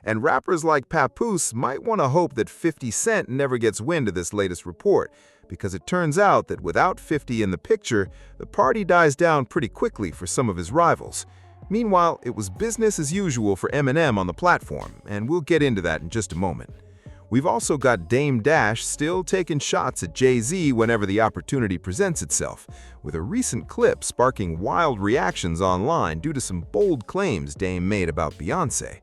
And rappers like Papoose might want to hope that 50 Cent never gets wind of this latest report, because it turns out that without 50 in the picture, the party dies down pretty quickly for some of his rivals. Meanwhile, it was business as usual for Eminem on the platform, and we'll get into that in just a moment. We've also got Dame Dash still taking shots at Jay-Z whenever the opportunity presents itself, with a recent clip sparking wild reactions online due to some bold claims Dame made about Beyoncé.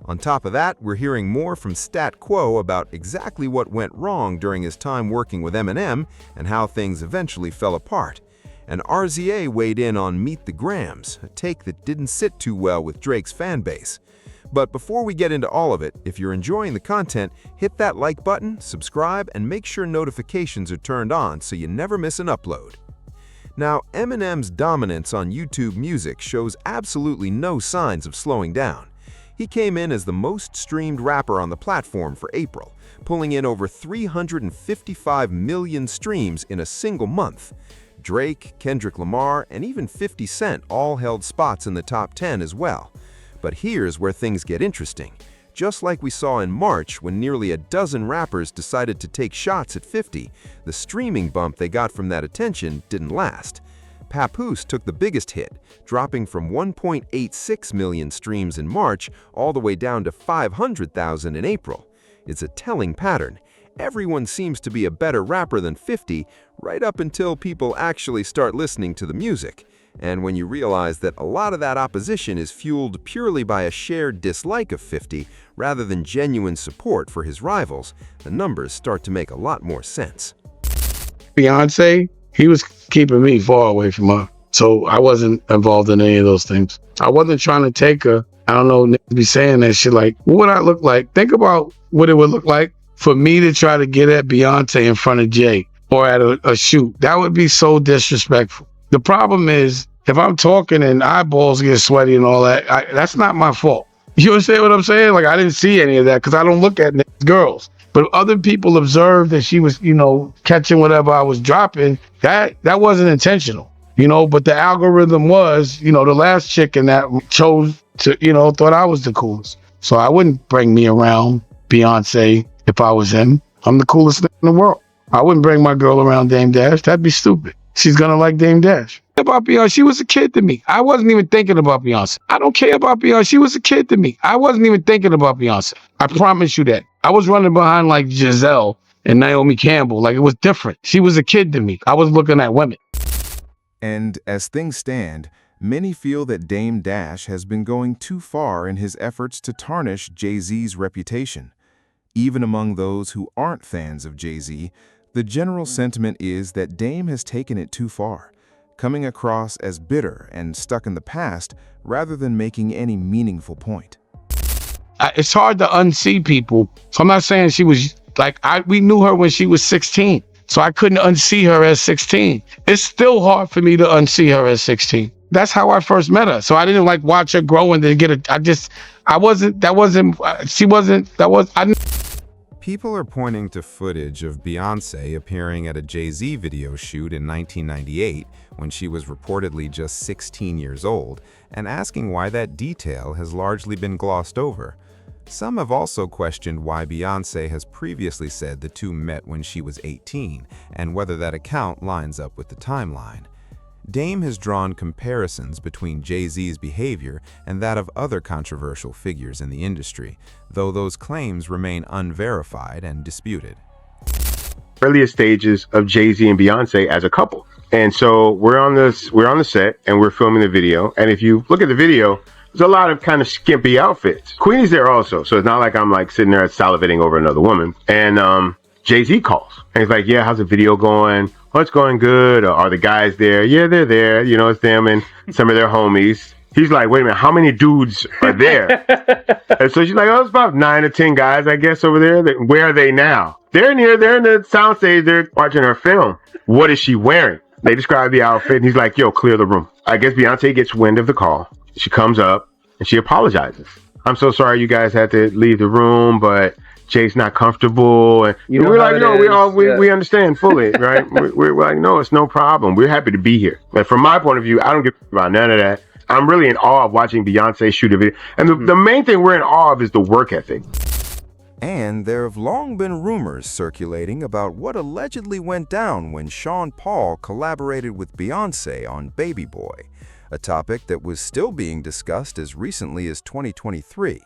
On top of that, we're hearing more from Stat Quo about exactly what went wrong during his time working with Eminem and how things eventually fell apart. And RZA weighed in on Meet the Grams, a take that didn't sit too well with Drake's fan base. But before we get into all of it, if you're enjoying the content, hit that like button, subscribe, and make sure notifications are turned on so you never miss an upload. Now, Eminem's dominance on YouTube Music shows absolutely no signs of slowing down. He came in as the most streamed rapper on the platform for April, pulling in over 355 million streams in a single month. Drake, Kendrick Lamar, and even 50 Cent all held spots in the top 10 as well. But here's where things get interesting. Just like we saw in March when nearly a dozen rappers decided to take shots at 50, the streaming bump they got from that attention didn't last. Papoose took the biggest hit, dropping from 1.86 million streams in March all the way down to 500,000 in April. It's a telling pattern. Everyone seems to be a better rapper than 50 right up until people actually start listening to the music. And when you realize that a lot of that opposition is fueled purely by a shared dislike of 50 rather than genuine support for his rivals, the numbers start to make a lot more sense. Beyonce, he was keeping me far away from her. So I wasn't involved in any of those things. I wasn't trying to take her. I don't know, niggas be saying that shit like, what would I look like? Think about what it would look like for me to try to get at Beyonce in front of Jay or at a shoot. That would be so disrespectful. The problem is, if I'm talking and eyeballs get sweaty and all that, that's not my fault. You understand what I'm saying? Like, I didn't see any of that because I don't look at girls. But other people observed that she was, catching whatever I was dropping. That wasn't intentional, but the algorithm was, the last chick in that chose to, thought I was the coolest. So I wouldn't bring me around Beyonce if I was him. I'm the coolest thing in the world. I wouldn't bring my girl around Dame Dash. That'd be stupid. She's gonna like Dame Dash. About Beyonce, she was a kid to me. I wasn't even thinking about Beyonce. I don't care about Beyonce. She was a kid to me. I wasn't even thinking about Beyonce. I promise you that. I was running behind like Giselle and Naomi Campbell. Like, it was different. She was a kid to me. I was looking at women. And as things stand, many feel that Dame Dash has been going too far in his efforts to tarnish Jay-Z's reputation. Even among those who aren't fans of Jay-Z, the general sentiment is that Dame has taken it too far, coming across as bitter and stuck in the past rather than making any meaningful point. It's hard to unsee people. So I'm not saying she was like, we knew her when she was 16. So I couldn't unsee her as 16. It's still hard for me to unsee her as 16. That's how I first met her. So I didn't like watch her grow and then get it. People are pointing to footage of Beyoncé appearing at a Jay-Z video shoot in 1998 when she was reportedly just 16 years old, and asking why that detail has largely been glossed over. Some have also questioned why Beyoncé has previously said the two met when she was 18, and whether that account lines up with the timeline. Dame has drawn comparisons between Jay-Z's behavior and that of other controversial figures in the industry, though those claims remain unverified and disputed. Earliest stages of Jay-Z and Beyonce as a couple. And so we're on the set and we're filming the video. And if you look at the video, there's a lot of kind of skimpy outfits. Queenie's there also. So it's not like I'm like sitting there salivating over another woman. And Jay-Z calls and he's like, yeah, how's the video going? Oh, it's going good. Or are the guys there? Yeah, they're there. It's them and some of their homies. He's like, wait a minute, how many dudes are there? And so she's like, oh, it's about 9 or 10 guys, I guess, over there. Where are they now? They're in here. They're in the soundstage. They're watching her film. What is she wearing? They describe the outfit. And he's like, yo, clear the room. I guess Beyonce gets wind of the call. She comes up and she apologizes. I'm so sorry you guys had to leave the room, but Jay's not comfortable. And we're like, no, we understand fully, right? we're like, no, it's no problem. We're happy to be here. But from my point of view, I don't give about none of that. I'm really in awe of watching Beyonce shoot a video. And the main thing we're in awe of is the work ethic. And there have long been rumors circulating about what allegedly went down when Sean Paul collaborated with Beyoncé on Baby Boy, a topic that was still being discussed as recently as 2023.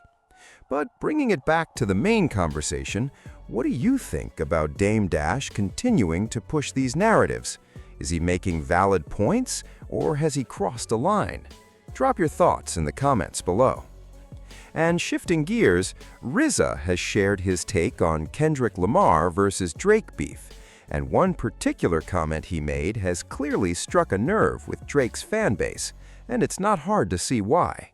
But bringing it back to the main conversation, what do you think about Dame Dash continuing to push these narratives? Is he making valid points, or has he crossed a line? Drop your thoughts in the comments below. And shifting gears, RZA has shared his take on Kendrick Lamar versus Drake beef, and one particular comment he made has clearly struck a nerve with Drake's fan base, and it's not hard to see why.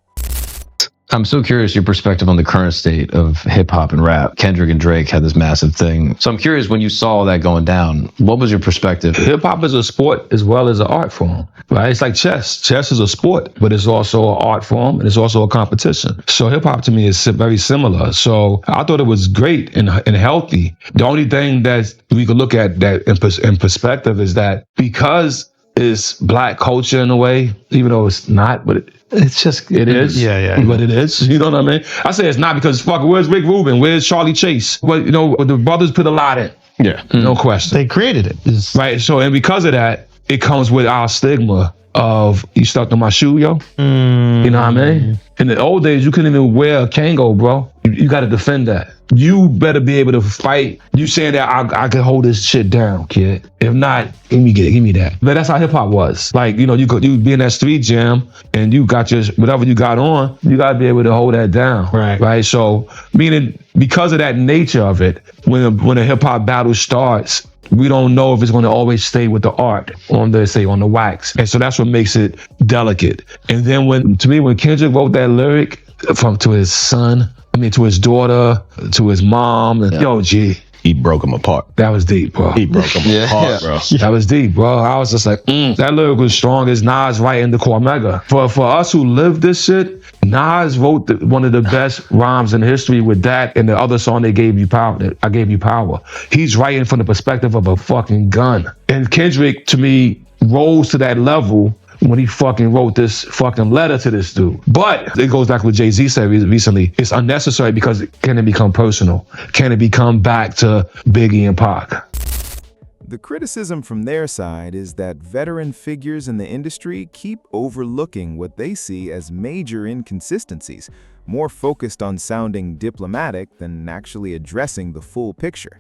I'm so curious your perspective on the current state of hip hop and rap. Kendrick and Drake had this massive thing. So I'm curious, when you saw that going down, what was your perspective? Hip hop is a sport as well as an art form, right? It's like chess. Chess is a sport, but it's also an art form and it's also a competition. So hip hop to me is very similar. So I thought it was great and healthy. The only thing that we could look at that in perspective is that because it's Black culture in a way, even though it's not, but it is. Yeah. But it is. You know what I mean? I say it's not because where's Rick Rubin? Where's Charlie Chase? Well, the brothers put a lot in. Yeah. No question. They created it. Right. So, and because of that, it comes with our stigma of, you stepped on my shoe, yo. You know what I mean? In the old days, you couldn't even wear a Kango, bro. You got to defend that. You better be able to fight. You saying that I can hold this shit down, kid. If not, give me that. But that's how hip hop was. Like, you be in that street jam and you got your, whatever you got on, you got to be able to hold that down. Right. So, meaning because of that nature of it, when a hip hop battle starts, we don't know if it's going to always stay with the art on the wax. And so that's what makes it delicate. And then when Kendrick wrote that lyric to his daughter, to his mom, and yo, G. He broke them apart. That was deep, bro. He broke them apart, bro. That was deep, bro. I was just like, that lyric was strong as Nas writing the Cormega. For us who lived this shit, Nas wrote one of the best rhymes in history with that and the other song, They Gave You Power, I Gave You Power. He's writing from the perspective of a fucking gun. And Kendrick, to me, rose to that level when he fucking wrote this fucking letter to this dude. But it goes back to what Jay-Z said recently. It's unnecessary because can it become personal? Can it become back to Biggie and Pac? The criticism from their side is that veteran figures in the industry keep overlooking what they see as major inconsistencies, more focused on sounding diplomatic than actually addressing the full picture.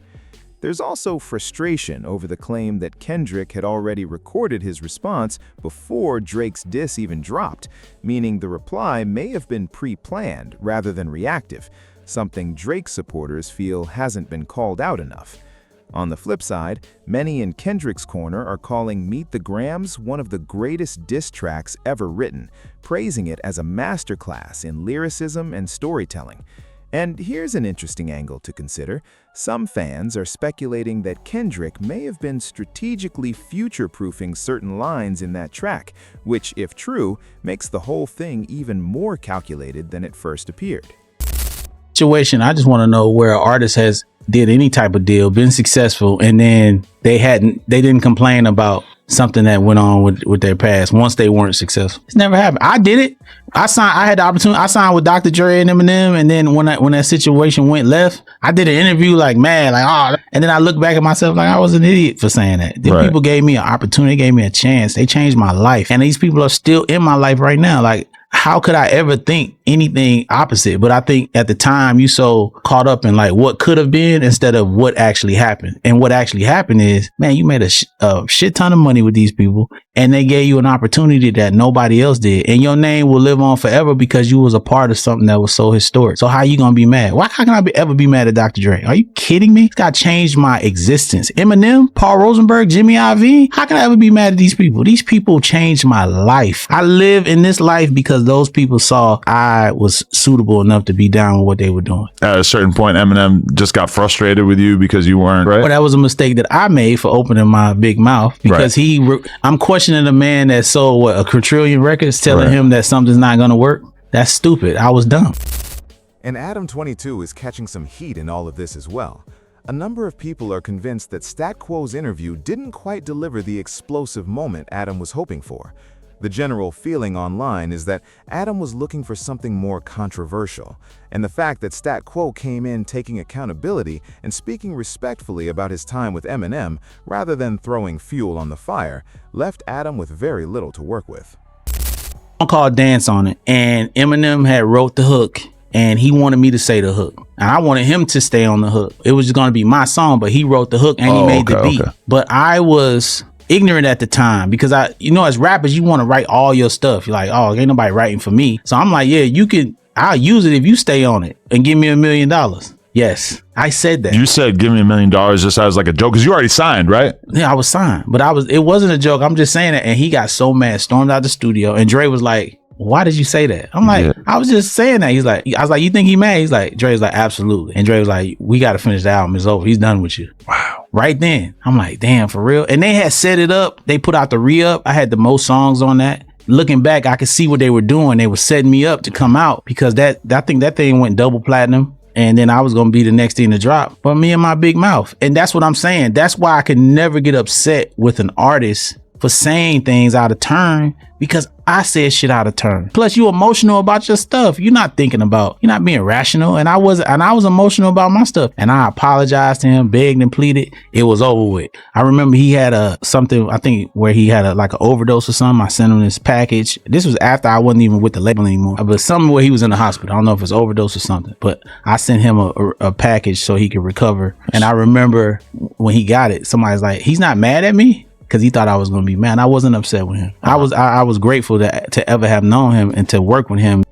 There's also frustration over the claim that Kendrick had already recorded his response before Drake's diss even dropped, meaning the reply may have been pre-planned rather than reactive, something Drake supporters feel hasn't been called out enough. On the flip side, many in Kendrick's corner are calling Meet the Grams one of the greatest diss tracks ever written, praising it as a masterclass in lyricism and storytelling. And here's an interesting angle to consider. Some fans are speculating that Kendrick may have been strategically future-proofing certain lines in that track, which, if true, makes the whole thing even more calculated than it first appeared. I just want to know where an artist has did any type of deal, been successful, and then they didn't complain about something that went on with their past once they weren't successful. It's never happened. I did it. I had the opportunity. I signed with Dr. Dre and Eminem, and then when that situation went left, I did an interview and then I look back at myself like I was an idiot for saying that. Then people gave me an opportunity, gave me a chance. They changed my life, and these people are still in my life right now. Like, how could I ever think anything opposite? But I think at the time you so caught up in like what could have been instead of what actually happened. And what actually happened is, man, you made a shit ton of money with these people, and they gave you an opportunity that nobody else did. And your name will live on forever because you was a part of something that was so historic. So how you gonna be mad? How can I ever be mad at Dr. Dre? Are you kidding me? This guy changed my existence. Eminem, Paul Rosenberg, Jimmy Iovine. How can I ever be mad at these people? These people changed my life. I live in this life because those people saw I was suitable enough to be down with what they were doing. At a certain point, Eminem just got frustrated with you because you weren't, right? Well, that was a mistake that I made for opening my big mouth because I'm questioning a man that sold a quadrillion records telling him that something's not going to work. That's stupid. I was dumb. And Adam22 is catching some heat in all of this as well. A number of people are convinced that Stat Quo's interview didn't quite deliver the explosive moment Adam was hoping for. The general feeling online is that Adam was looking for something more controversial, and the fact that Stat Quo came in taking accountability and speaking respectfully about his time with Eminem rather than throwing fuel on the fire left Adam with very little to work with. Called Dance on it, and Eminem had wrote the hook, and he wanted me to say the hook, and I wanted him to stay on the hook. It was just going to be my song, but he wrote the hook and he made the beat. But I was ignorant at the time because as rappers, you want to write all your stuff. You're like, oh, ain't nobody writing for me. So I'm like, yeah, I'll use it if you stay on it and give me $1 million. Yes, I said that. You said give me $1 million just as like a joke because you already signed, right? Yeah, I was signed, but it wasn't a joke. I'm just saying that. And he got so mad, stormed out the studio, and Dre was like, why did you say that? I'm like, I was just saying that. I was like, you think he mad? He's like, Dre's like, absolutely. And Dre was like, we got to finish the album. It's over. He's done with you. Wow. Right then. I'm like, damn, for real? And they had set it up. They put out the re-up. I had the most songs on that. Looking back, I could see what they were doing. They were setting me up to come out because I think that thing went double platinum. And then I was going to be the next thing to drop. But me and my big mouth. And that's what I'm saying. That's why I could never get upset with an artist for saying things out of turn, because I said shit out of turn. Plus, you emotional about your stuff. You're not being rational. And I was emotional about my stuff. And I apologized to him, begged and pleaded. It was over with. I remember he had something, I think, where he had an overdose or something. I sent him this package. This was after I wasn't even with the label anymore. But something where he was in the hospital. I don't know if it's overdose or something. But I sent him a package so he could recover. And I remember when he got it, somebody's like, he's not mad at me? Because he thought I was going to be mad. I wasn't upset with him. I was grateful to ever have known him and to work with him.